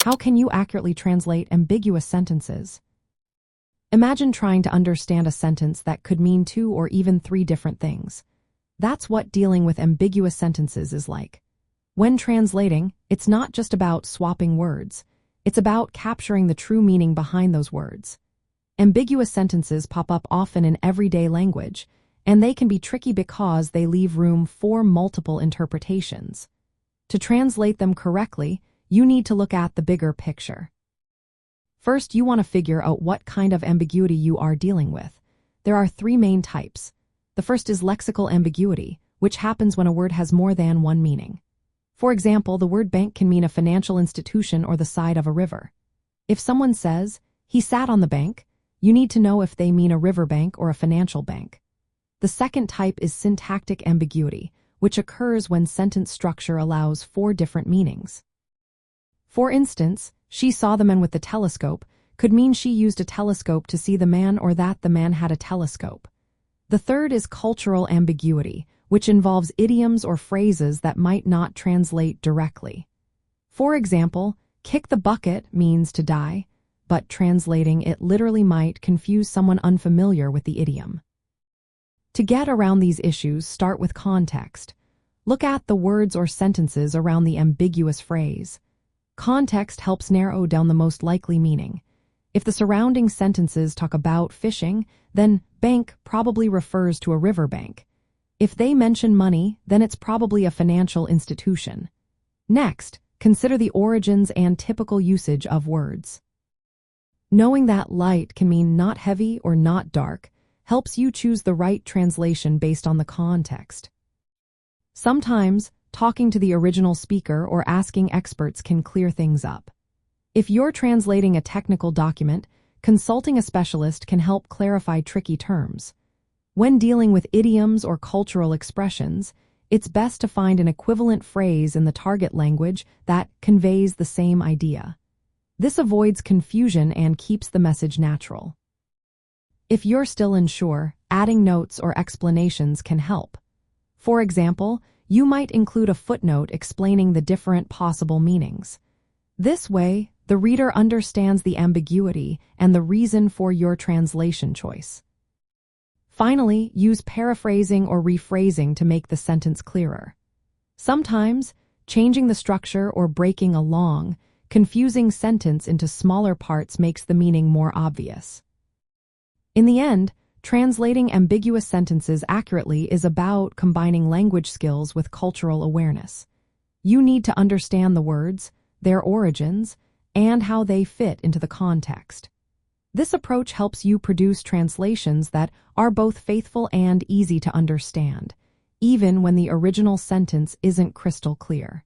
How can you accurately translate ambiguous sentences? Imagine trying to understand a sentence that could mean 2 or even 3 different things. That's what dealing with ambiguous sentences is like. When translating, it's not just about swapping words. It's about capturing the true meaning behind those words. Ambiguous sentences pop up often in everyday language, and they can be tricky because they leave room for multiple interpretations. To translate them correctly, you need to look at the bigger picture. First, you want to figure out what kind of ambiguity you are dealing with. There are 3 main types. The first is lexical ambiguity, which happens when a word has more than one meaning. For example, the word bank can mean a financial institution or the side of a river. If someone says, "He sat on the bank," you need to know if they mean a river bank or a financial bank. The second type is syntactic ambiguity, which occurs when sentence structure allows 4 different meanings. For instance, "She saw the man with the telescope" could mean she used a telescope to see the man or that the man had a telescope. The third is cultural ambiguity, which involves idioms or phrases that might not translate directly. For example, "kick the bucket" means to die, but translating it literally might confuse someone unfamiliar with the idiom. To get around these issues, start with context. Look at the words or sentences around the ambiguous phrase. Context helps narrow down the most likely meaning. If the surrounding sentences talk about fishing, then bank probably refers to a riverbank. If they mention money, then it's probably a financial institution. Next, consider the origins and typical usage of words. Knowing that light can mean not heavy or not dark helps you choose the right translation based on the context. Sometimes, talking to the original speaker or asking experts can clear things up. If you're translating a technical document, consulting a specialist can help clarify tricky terms. When dealing with idioms or cultural expressions, it's best to find an equivalent phrase in the target language that conveys the same idea. This avoids confusion and keeps the message natural. If you're still unsure, adding notes or explanations can help. For example, you might include a footnote explaining the different possible meanings. This way, the reader understands the ambiguity and the reason for your translation choice. Finally, use paraphrasing or rephrasing to make the sentence clearer. Sometimes, changing the structure or breaking a long, confusing sentence into smaller parts makes the meaning more obvious. In the end, translating ambiguous sentences accurately is about combining language skills with cultural awareness. You need to understand the words, their origins, and how they fit into the context. This approach helps you produce translations that are both faithful and easy to understand, even when the original sentence isn't crystal clear.